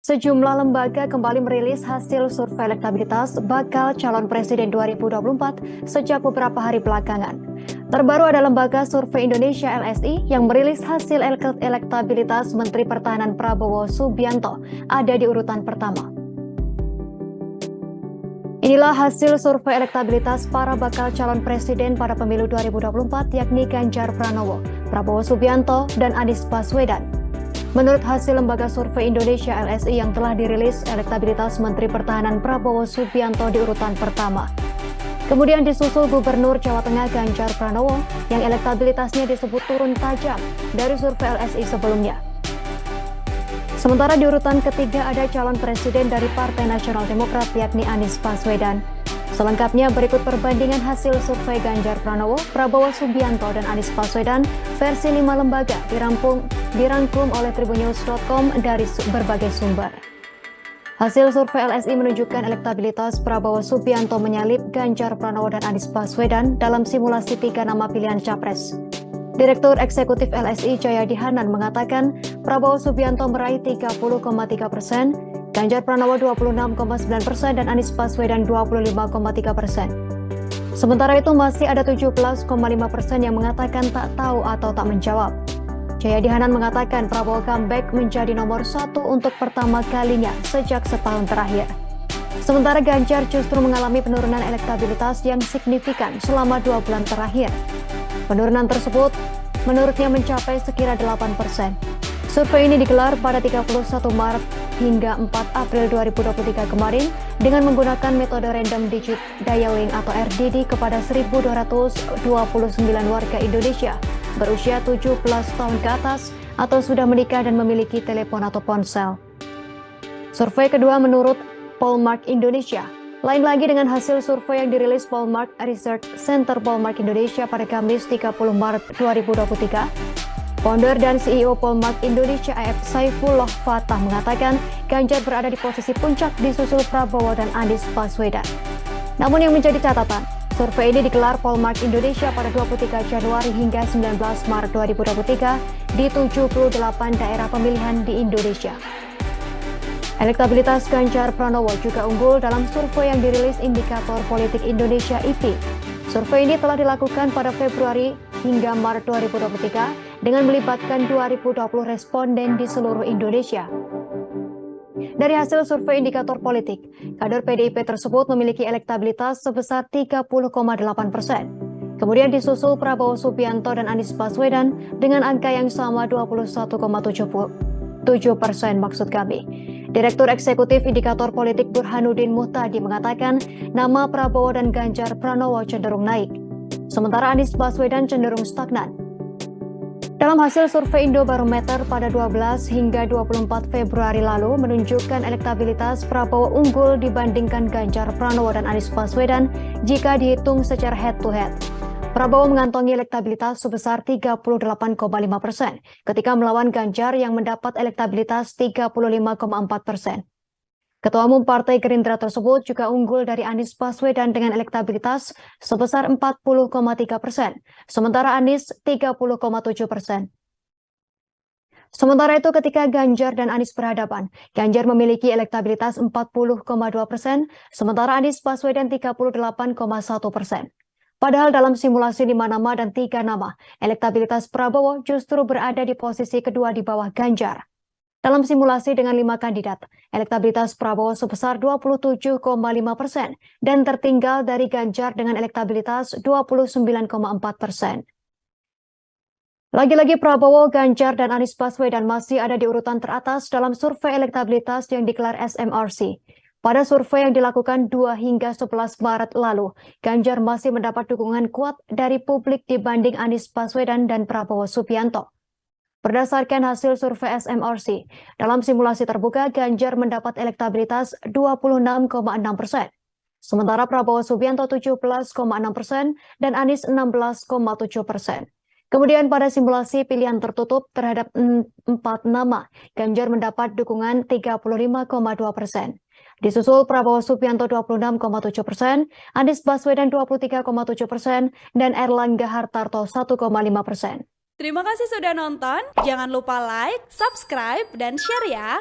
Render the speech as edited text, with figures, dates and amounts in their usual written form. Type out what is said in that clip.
Sejumlah lembaga kembali merilis hasil survei elektabilitas bakal calon presiden 2024 sejak beberapa hari belakangan. Terbaru ada Lembaga Survei Indonesia LSI yang merilis hasil elektabilitas Menteri Pertahanan Prabowo Subianto ada di urutan pertama. Inilah hasil survei elektabilitas para bakal calon presiden pada pemilu 2024 yakni Ganjar Pranowo, Prabowo Subianto, dan Anies Baswedan. Menurut hasil Lembaga Survei Indonesia LSI yang telah dirilis, elektabilitas Menteri Pertahanan Prabowo Subianto di urutan pertama. Kemudian disusul Gubernur Jawa Tengah Ganjar Pranowo yang elektabilitasnya disebut turun tajam dari survei LSI sebelumnya. Sementara di urutan ketiga ada calon presiden dari Partai Nasional Demokrat yakni Anies Baswedan. Selengkapnya berikut perbandingan hasil survei Ganjar Pranowo, Prabowo Subianto, dan Anies Baswedan versi 5 lembaga dirangkum oleh tribunnews.com dari berbagai sumber. Hasil survei LSI menunjukkan elektabilitas Prabowo Subianto menyalip Ganjar Pranowo dan Anies Baswedan dalam simulasi 3 nama pilihan capres. Direktur Eksekutif LSI Jayadi Hanan mengatakan Prabowo Subianto meraih 30,3%, Ganjar Pranowo 26,9% dan Anies Baswedan 25,3%. Sementara itu masih ada 17,5% yang mengatakan tak tahu atau tak menjawab. Jayadi Hanan mengatakan Prabowo comeback menjadi nomor 1 untuk pertama kalinya sejak setahun terakhir. Sementara Ganjar justru mengalami penurunan elektabilitas yang signifikan selama 2 bulan terakhir. Penurunan tersebut menurutnya mencapai sekira 8%. Survei ini digelar pada 31 Maret hingga 4 April 2023 kemarin dengan menggunakan metode random digit dialing atau RDD kepada 1.229 warga Indonesia berusia 17 tahun ke atas atau sudah menikah dan memiliki telepon atau ponsel. Survei kedua menurut Pollmark Indonesia. Lain lagi dengan hasil survei yang dirilis Pollmark Research Center Pollmark Indonesia pada Kamis 30 Maret 2023. Founder dan CEO Pollmark Indonesia AF Saifullah Fatah mengatakan Ganjar berada di posisi puncak disusul Prabowo dan Anies Baswedan. Namun yang menjadi catatan, survei ini digelar Pollmark Indonesia pada 23 Januari hingga 19 Maret 2023 di 78 daerah pemilihan di Indonesia. Elektabilitas Ganjar Pranowo juga unggul dalam survei yang dirilis Indikator Politik Indonesia IP. Survei ini telah dilakukan pada Februari hingga Maret 2023 dengan melibatkan 2020 responden di seluruh Indonesia. Dari hasil survei Indikator Politik, kader PDIP tersebut memiliki elektabilitas sebesar 30,8%. Kemudian disusul Prabowo Subianto dan Anies Baswedan dengan angka yang sama 21,7% maksud kami. Direktur Eksekutif Indikator Politik Burhanuddin Muhtadi mengatakan nama Prabowo dan Ganjar Pranowo cenderung naik, sementara Anies Baswedan cenderung stagnan. Dalam hasil survei Indobarometer pada 12 hingga 24 Februari lalu menunjukkan elektabilitas Prabowo unggul dibandingkan Ganjar Pranowo dan Anies Baswedan jika dihitung secara head-to-head. Prabowo mengantongi elektabilitas sebesar 38,5% ketika melawan Ganjar yang mendapat elektabilitas 35,4%. Ketua Umum Partai Gerindra tersebut juga unggul dari Anies Baswedan dengan elektabilitas sebesar 40,3%, sementara Anies 30,7%. Sementara itu ketika Ganjar dan Anies berhadapan, Ganjar memiliki elektabilitas 40,2%, sementara Anies Baswedan 38,1%. Padahal dalam simulasi 5 nama dan 3 nama, elektabilitas Prabowo justru berada di posisi kedua di bawah Ganjar. Dalam simulasi dengan 5 kandidat, elektabilitas Prabowo sebesar 27,5% dan tertinggal dari Ganjar dengan elektabilitas 29,4%. Lagi-lagi Prabowo, Ganjar, dan Anies Baswedan masih ada di urutan teratas dalam survei elektabilitas yang digelar SMRC. Pada survei yang dilakukan 2 hingga 11 Maret lalu, Ganjar masih mendapat dukungan kuat dari publik dibanding Anies Baswedan dan Prabowo Subianto. Berdasarkan hasil survei SMRC, dalam simulasi terbuka Ganjar mendapat elektabilitas 26,6%, sementara Prabowo Subianto 17,6% dan Anies 16,7%. Kemudian pada simulasi pilihan tertutup terhadap 4 nama, Ganjar mendapat dukungan 35,2%. Disusul Prabowo Subianto 26,7%, Anies Baswedan 23,7%, dan Erlangga Hartarto 1,5%. Terima kasih sudah nonton, jangan lupa like, subscribe, dan share ya!